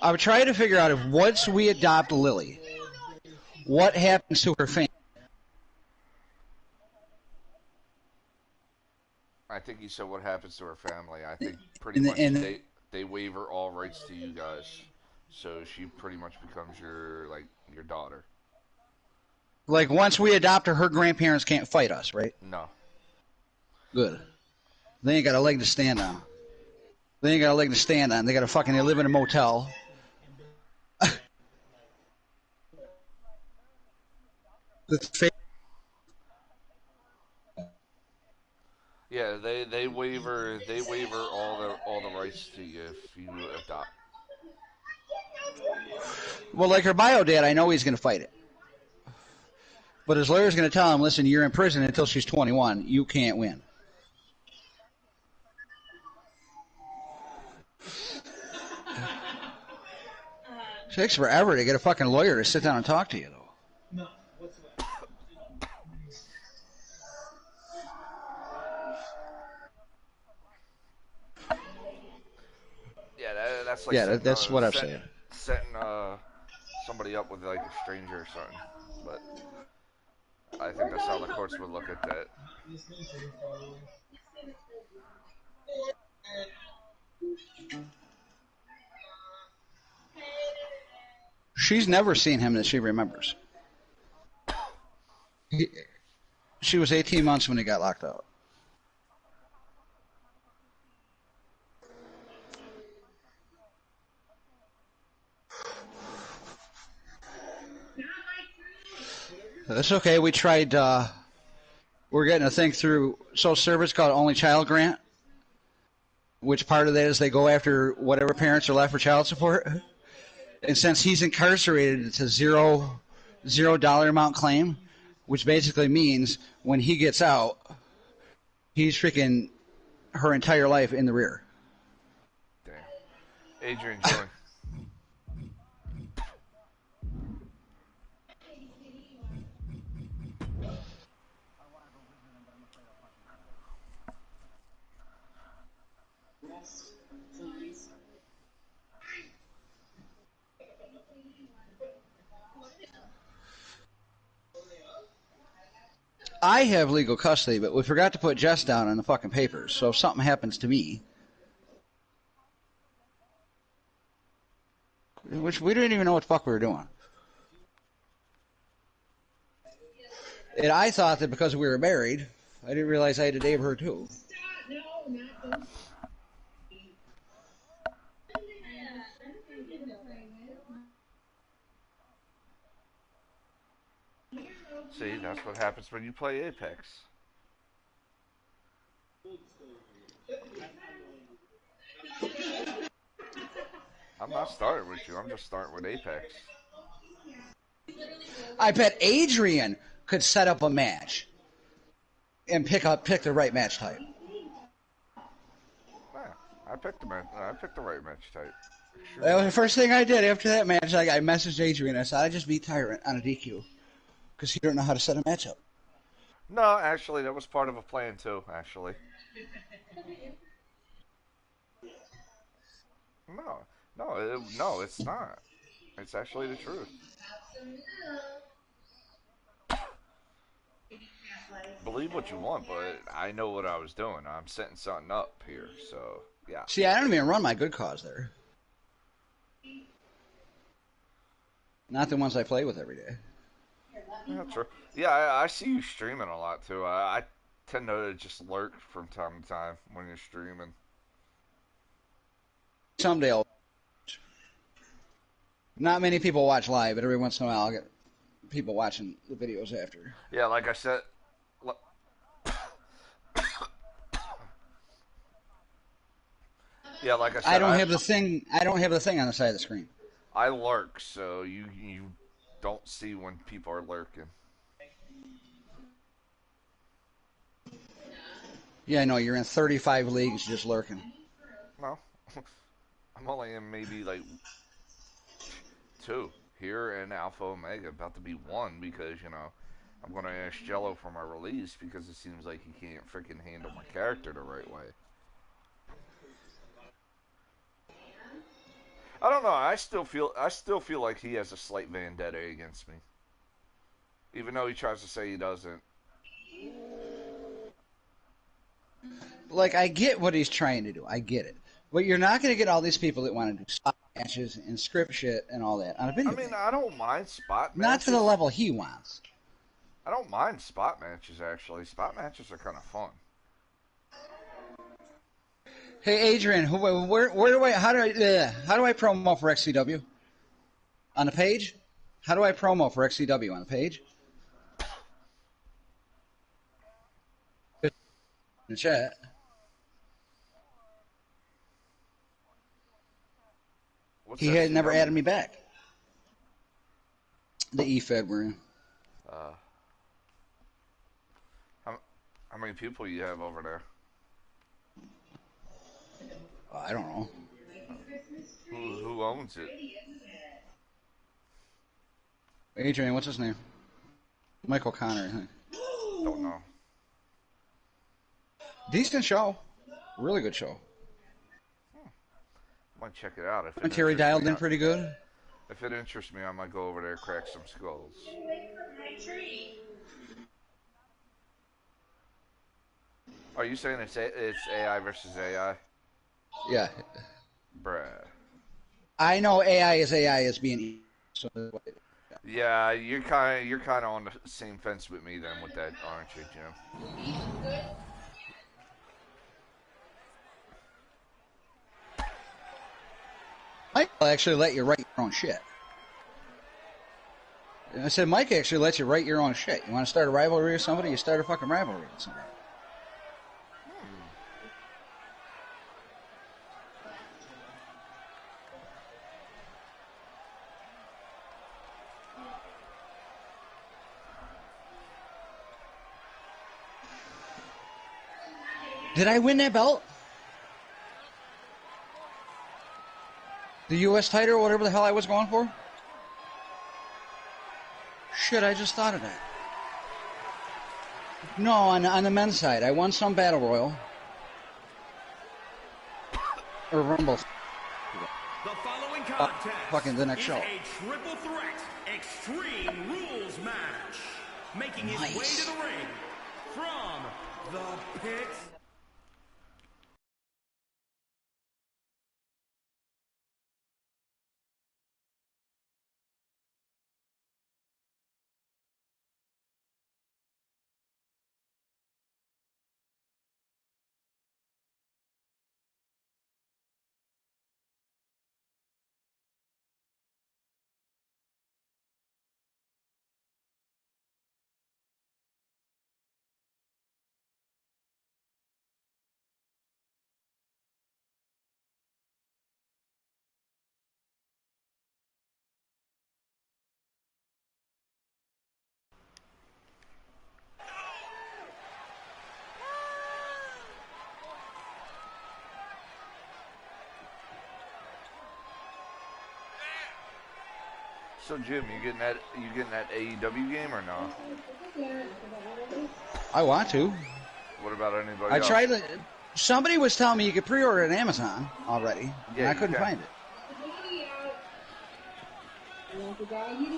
I'm trying to figure out if once we adopt Lily, what happens to her family? I think you said what happens to her family. I think pretty And, much and they waiver all rights to you guys, so she pretty much becomes your daughter. like once we adopt her, her grandparents can't fight us, right? No. Good. They ain't got a leg to stand on. They ain't got a leg to stand on. They got to fucking they live in a motel. Yeah, they waiver all the rights to you if you adopt. Well, like her bio dad, I know he's going to fight it. But his lawyer's going to tell him, listen, you're in prison until she's 21. You can't win. It takes forever to get a fucking lawyer to sit down and talk to you, though. No. Yeah, that's like Yeah, setting that's what I'm saying. setting somebody up with like a stranger or something. But I think that's how the courts would look at that. She's never seen him that she remembers. She was 18 months when he got locked out. That's okay. We tried. We're getting a thing through social service called Only Child Grant, which part of that is they go after whatever parents are left for child support. And since he's incarcerated, it's a $0 amount claim, which basically means when he gets out, he's freaking her entire life in the rear. Damn. Adrian, join. I have legal custody, but we forgot to put Jess down on the fucking papers. So if something happens to me, which we didn't even know what the fuck we were doing. And I thought that because we were married, I didn't realize I had to date her too. See, that's what happens when you play Apex. I'm not starting with you. I'm just starting with Apex. I bet Adrian could set up a match and pick the right match type. Yeah, I picked the right match type. Sure That was did. the first thing I did after that match. I messaged Adrian. I said I just beat Tyrant on a DQ because he don't know how to set a match up. No, actually, that was part of a plan too. Actually, no, no, it's not. It's actually the truth. Believe what you want, but I know what I was doing. I'm setting something up here, so yeah. See, I don't even run my good cause there. Not the ones I play with every day. Yeah, true. Yeah, I see you streaming a lot too. I tend to just lurk from time to time when you're streaming. Someday I'll. Not many people watch live, but every once in a while I'll get people watching the videos after. Yeah, like I said, yeah, like I I said, don't have the thing. I don't have the thing on the side of the screen. I lurk, so you don't see when people are lurking. Yeah, I know you're in 35 leagues just lurking. No, I'm only in maybe like two here in Alpha Omega, about to be one because I'm gonna ask Jello for my release because it seems like he can't freaking handle my character the right way. I don't know. I still feel like he has a slight vendetta against me, even though he tries to say he doesn't. Like, I get what he's trying to do. I get it. But you're not going to get all these people that want to do spot matches and script shit and all that on a I video mean, game. I don't mind spot Not to the matches. level he wants. I don't mind spot matches actually. Spot matches are kind of fun. Hey, Adrian, where do I how do I promo for XCW on the page? How do I promo for XCW on the page? In the chat. What's He had never added FCW? me back. The E-Fed we're in. Uh, how, how many people you have over there? I don't know. Who owns it? Adrian, what's his name? Michael Connor, I think. Don't know. Decent show. Really good show. Might check it out if it And Terry interests dialed me. in pretty good. If it interests me, I might go over there and crack some skulls. Are you saying it's AI versus AI? Yeah. Bruh. I know AI is being so Yeah, you're kind of on the same fence with me then with that, aren't you, Jim? Mike will actually let you write your own shit. And I said, Mike actually lets you write your own shit. You want to start a rivalry with somebody, you start a fucking rivalry with somebody. Did I win that belt? The U.S. title or whatever the hell I was going for? Shit, I just thought of that. No, on the men's side. I won some battle royal. Or rumble. The following contest fucking the next is show. a triple threat extreme rules match. Making his way Nice. to the ring from the pit. So Jim, you getting that AEW game or no? I want to. What about anybody I else? tried to. Somebody was telling me you could pre-order it on Amazon already, and Yeah, I you couldn't can. find it.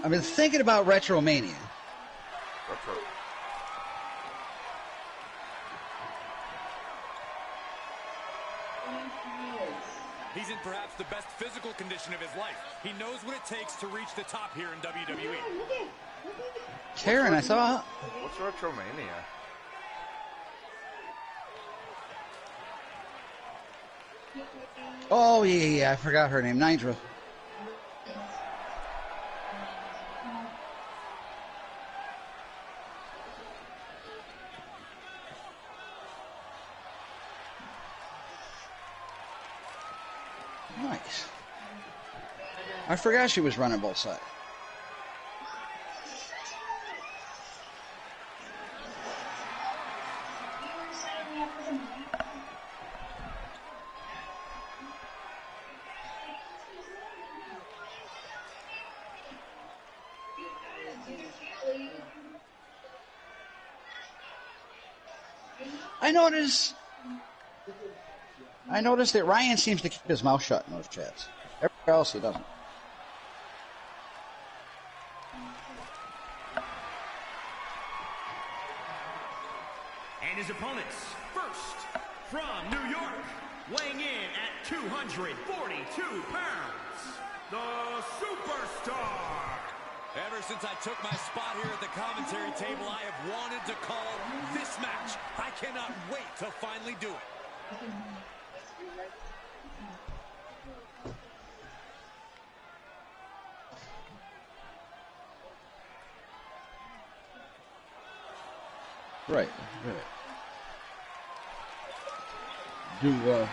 I've been thinking about Retromania. That's right. He's in perhaps the best physical condition of his life. He knows what it takes to reach the top here in WWE. Karen, I saw. What's Retromania? Oh yeah, I forgot her name. Nidra. Nice. I forgot she was running both sides. I noticed that Ryan seems to keep his mouth shut in those chats. Or else he doesn't. And his opponents, first, from New York, weighing in at 242 pounds, the Superstar. Ever since I took my spot here at the commentary table, I have wanted to call this match. I cannot wait to finally do it. Right. Do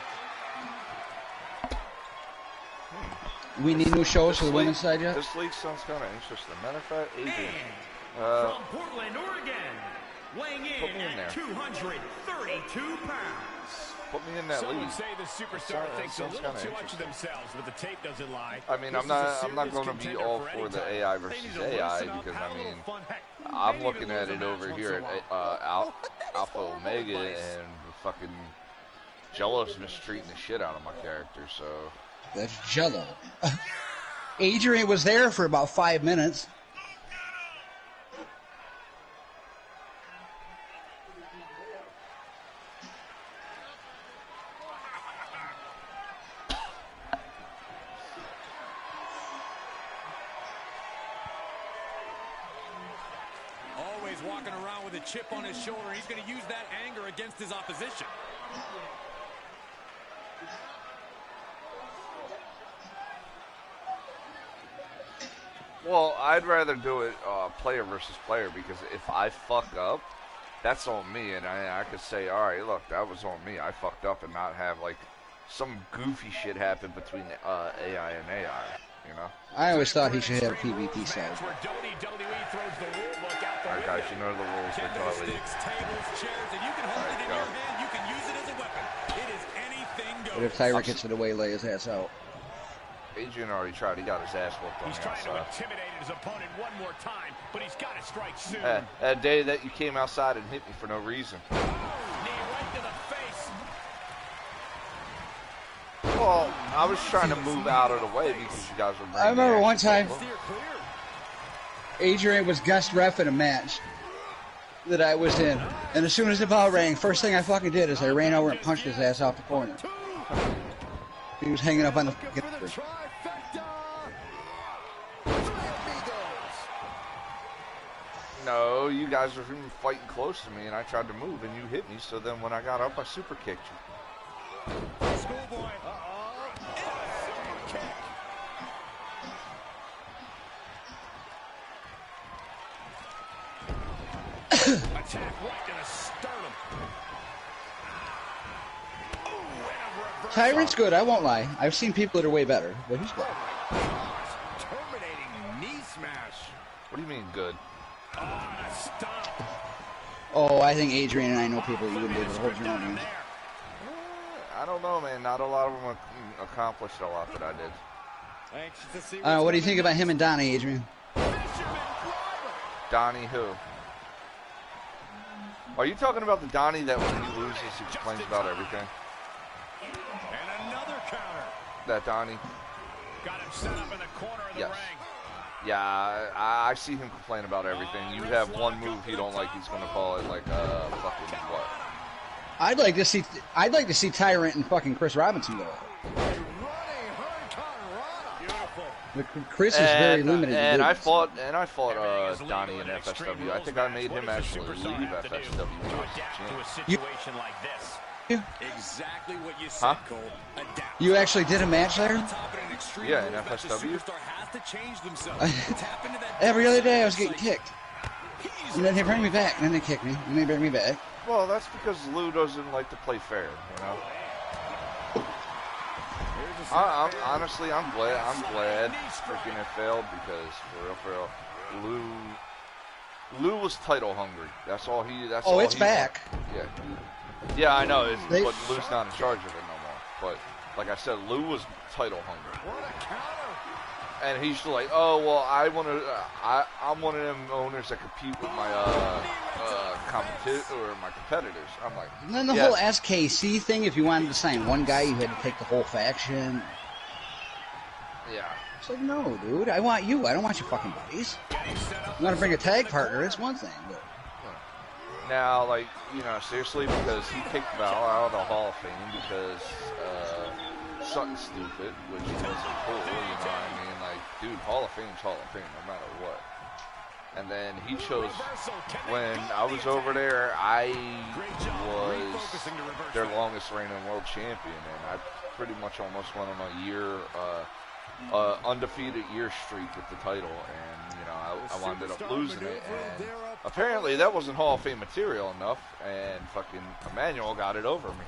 we need new shows for the women's side yet? This league sounds kind of interesting. Matter of fact, Adrian. From Portland, Oregon, weighing Put me in in there. at 232 pounds. Put me in that Some league. would say the superstar thinks a sounds little kinda too much of interesting. themselves, but the tape doesn't lie. I mean, This I'm is a not serious going to be contender all for for any the title. AI They versus need to AI loosen up, because have a I little mean, fun. Heck, I'm maybe looking even at lose a it match over once here in a at while. Alpha Omega, and fucking Jello's mistreating the shit out of my character. So That's Jello. Adrian was there for about 5 minutes. Always walking around with a chip on his shoulder. He's going to use that anger against his opposition. well, I'd rather do it player versus player because if I fuck up, that's on me, and I could say, all right, look, that was on me. I fucked up, and not have like some goofy shit happen between AI and AI. You know? I always thought he should have a PvP side. Where WWE throws the rule book out the All right, guys, window. you know the rules. Mentality. Candlesticks, tables, chairs, and you can hold it in go. your hand. You can use it as a weapon. It is anything goes. But if Tyra gets it away, lay his ass out. Adrian already tried. He got his ass whooped on He's the trying to outside. intimidate his opponent one more time, but he's got to strike soon. That day that you came outside and hit me for no reason. Knee right to the face. Well, I was trying to move out of the way because you guys were bringing I remember the one action time table. Steer clear. Adrian was guest ref in a match that I was in. And as soon as the bell rang, first thing I fucking did is I ran over and punched his ass off the corner. He was hanging up on the fucking tree. No, you guys were even fighting close to me, and I tried to move, and you hit me. So then when I got up, I super kicked you. Schoolboy. Uh-oh. Super kick. Attack right to the sternum. Ooh, and a reverse. Tyrant's good, I won't lie. I've seen people that are way better, but he's good. Terminating knee smash. What do you mean good? Oh, and a stomp. Oh, I think Adrian and I know people that you wouldn't be able to hold your own against. I don't know, man. Not a lot of them accomplished a lot that I did. Anxious to see What do you think about him and Donnie, Adrian? Donnie who? Are you talking about the Donnie that when he loses, he complains about everything? And another counter. That Donnie? Got him set up in the corner of the Yes. ring. Yeah, I see him complain about everything. You have one move he don't like, he's gonna call it like fucking what? I'd like to see Tyrant and fucking Chris Robinson go. But Chris is very limited. to And I moves. fought Donnie in FSW. I think I made him actually leave FSW. To adapt to a situation like this. Exactly what you said, Huh? Cole. Adapt. You actually did a match there? Top in an extreme Yeah, in move that the FSW. superstar has to change themselves. Tap into that Every other day I was dark getting side. kicked. And then they bring me back, and then they kick me, and they bring me back. Well, that's because Lou doesn't like to play fair, you know. I'm honestly, I'm glad freaking it failed because for real, Lou was title hungry. That's all he. That's Oh, all it's he back. wanted. Yeah, I know. They- But Lou's not in charge of it no more. But like I said, Lou was title hungry. And he's like, oh well, I'm one of them owners that compete with my my competitors. I'm like, And then the yeah. whole SKC thing, if you wanted to sign one guy, you had to take the whole faction. Yeah. It's like, no, dude. I want you. I don't want your fucking buddies. I'm gonna bring a tag partner. It's one thing, but now, like, you know, seriously, because he kicked Val out of the Hall of Fame because something stupid, which wasn't cool. You know what I mean? Like, dude, Hall of Fame's Hall of Fame, no matter what. And then he chose, when I was over there, I was their longest reigning world champion, and I pretty much almost went on a year, undefeated year streak with the title, and, you know, I wound up losing it, and apparently that wasn't Hall of Fame material enough, and fucking Emmanuel got it over me.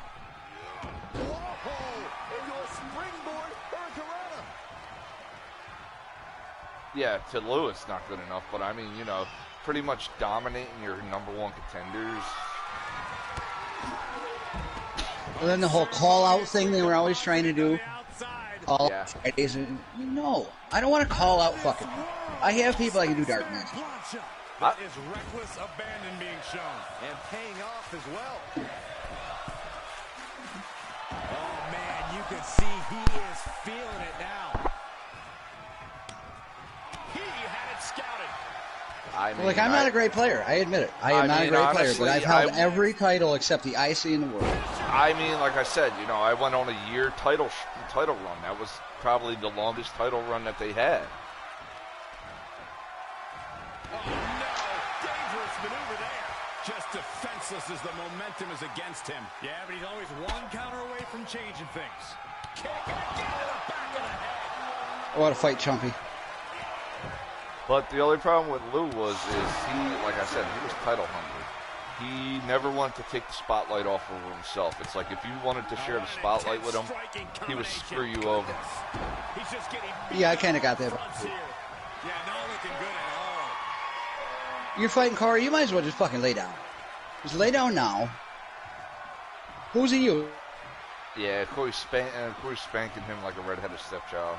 Yeah, to Lewis, not good enough, but I mean, you know, pretty much dominating your number one contenders. and then the whole call-out thing they were always trying to do. Call Yeah. Fridays, and no, I don't want to call out fucking people. I have people I can do dark matches. That is reckless abandon being shown. And paying off as well. Oh, man, you can see he is feeling it now. He had it scouted. I mean, Like, I'm not a great player. I admit it. I am not a great player, but I've held every title except the IC in the world. I mean, like I said, you know, I went on a year title run. That was probably the longest title run that they had. Oh, no. Dangerous maneuver there. Just defenseless as the momentum is against him. Yeah, but he's always one counter away from changing things. Kick again to the back of the head. What a fight, Chumpy. But the only problem with Lou was he, like I said, he was title hungry. He never wanted to take the spotlight off of himself. It's like if you wanted to share the spotlight with him, he would screw you over. He's just getting Yeah, I kind of got that. here. Yeah, not looking good at all. You're fighting Corey, you might as well just fucking lay down. Just lay down now. Who's he you? Yeah, Corey's spanking him like a redheaded stepchild.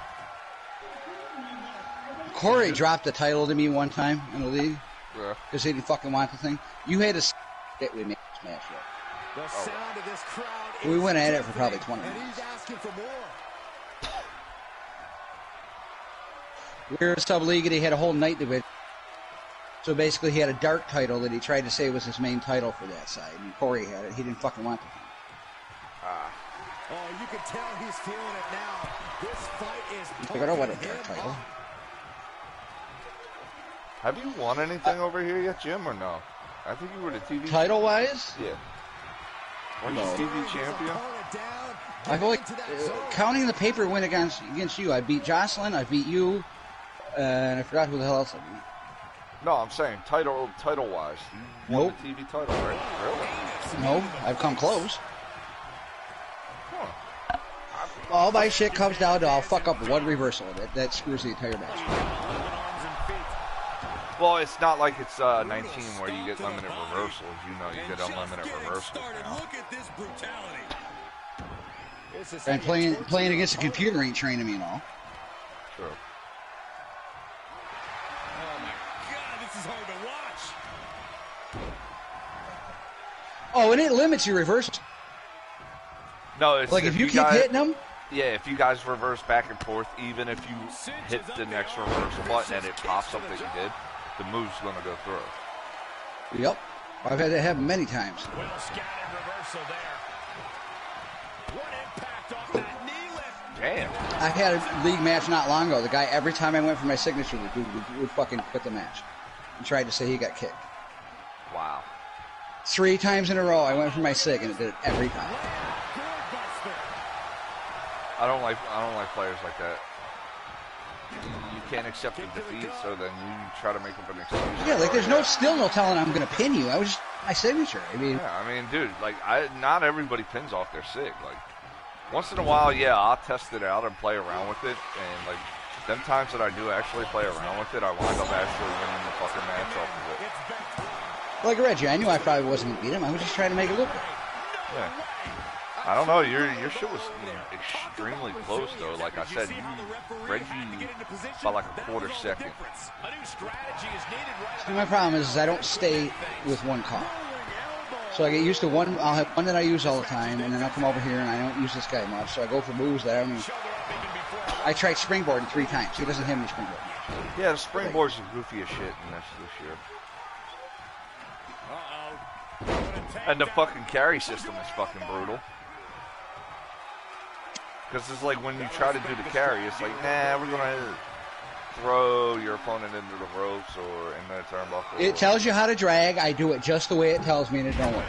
Corey dropped the title to me one time in the league Yeah. because he didn't fucking want the thing. You had to get with me smash it. The sound of this crowd We is went at it for probably deafening, 20 and minutes. he's asking for more. We were a sub-league and he had a whole night division. So basically he had a dark title that he tried to say was his main title for that side. And Corey had it. He didn't fucking want the thing. Oh, you can tell he's feeling it now. This fight is Like, I don't want a pumping dark him title. up. Have you won anything over here yet, Jim, or no? I think you were the TV Title-wise, Yeah. Weren't you No. TV champion? Hold it down. I've only, Into that zone. counting the paper win against you. I beat Jocelyn, I beat you, and I forgot who the hell else I beat. No, I'm saying title-wise. You won Nope. the TV title, right? Really? No, I've come close. All my shit comes down to I'll fuck up one reversal. That screws the entire match. Well, it's not like it's 19 where you get limited reversals. You know, you get unlimited reversals now. Look at this brutality. This is And playing against a computer ain't training me and all. True. Oh my God, this is hard to watch. Oh, and it limits your reversals. No, it's Like if you keep guys, hitting them, Yeah, if you guys reverse back and forth, even if you hit the next reversal button and it pops up that you did, the move's going to go through. yep. I've had that happen many times. Well scattered reversal there. What impact off that knee lift. Damn. I had a league match not long ago. The guy, every time I went for my signature, would fucking quit the match. And tried to say he got kicked. Wow. 3 times in a row, I went for my sig, and it did it every time. I don't like players like that. You can't accept the defeat, so then you try to make up an excuse. Yeah, like there's still no telling I'm going to pin you. I was just my signature. I mean, Yeah, I mean, dude, like, not everybody pins off their sig. Like, once in a while, yeah, I'll test it out and play around with it, and like, them times that I do actually play around with it, I wind up actually winning the fucking match off of it. like Reggie, I knew I probably wasn't going to beat him. I was just trying to make it look good. Yeah. I don't know, your shit was extremely close, though. Like I said, Reggie by like a quarter second. See, my problem is I don't stay with one call. So I get used to one. I'll have one that I use all the time, and then I'll come over here and I don't use this guy much. So I go for moves that I don't even. I tried springboarding 3 times. He doesn't have any springboard. Yeah, the springboard's the goofiest shit in this year. And the fucking carry system is fucking brutal. Because it's like when you try to do the carry, it's like, nah, we're going to throw your opponent into the ropes or in the turnbuckle. It tells you how to drag. I do it just the way it tells me, and it don't work.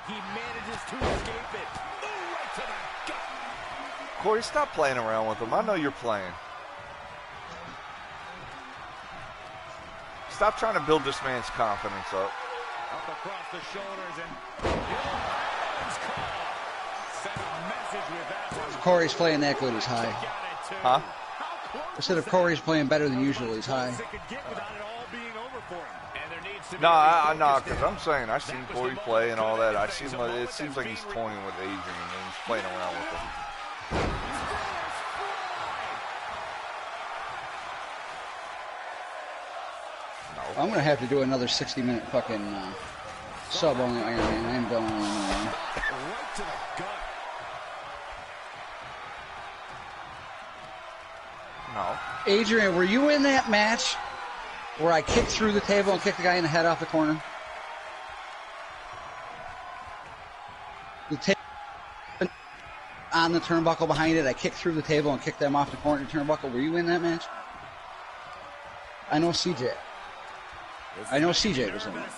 He manages to escape it. Ooh, right to the gut. Corey, stop playing around with him. I know you're playing. Stop trying to build this man's confidence up. Up across the shoulders and sent a message with that one. Corey's playing that good. He's high. Huh? I said if Corey's playing better than usual, he's high. No, because I'm saying I've seen Corey play and all that. It seems like he's toying with Adrian and he's playing around with him. No. I'm gonna have to do another 60-minute fucking sub on the Iron Man. I am going on. Right to the gut. No. Adrian, were you in that match where I kicked through the table and kicked the guy in the head off the corner? The table on the turnbuckle behind it, I kicked through the table and kicked them off the corner turnbuckle. Were you in that match? I know CJ was in it.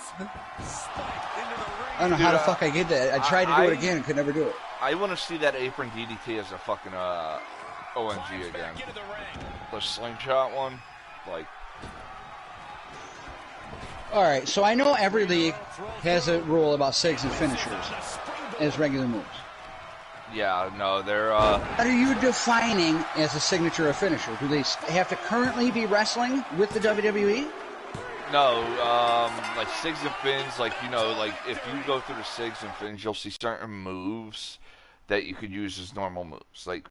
I don't know how the fuck I did that. I tried to do it again and could never do it. I want to see that apron DDT as a fucking OMG again. The slingshot one, like. All right, so I know every league has a rule about SIGs and finishers as regular moves. Yeah, no, they're. What are you defining as a signature or finisher? Do they have to currently be wrestling with the WWE? No, like SIGs and fins, like, you know, like if you go through the SIGs and fins, you'll see certain moves that you could use as normal moves. Like,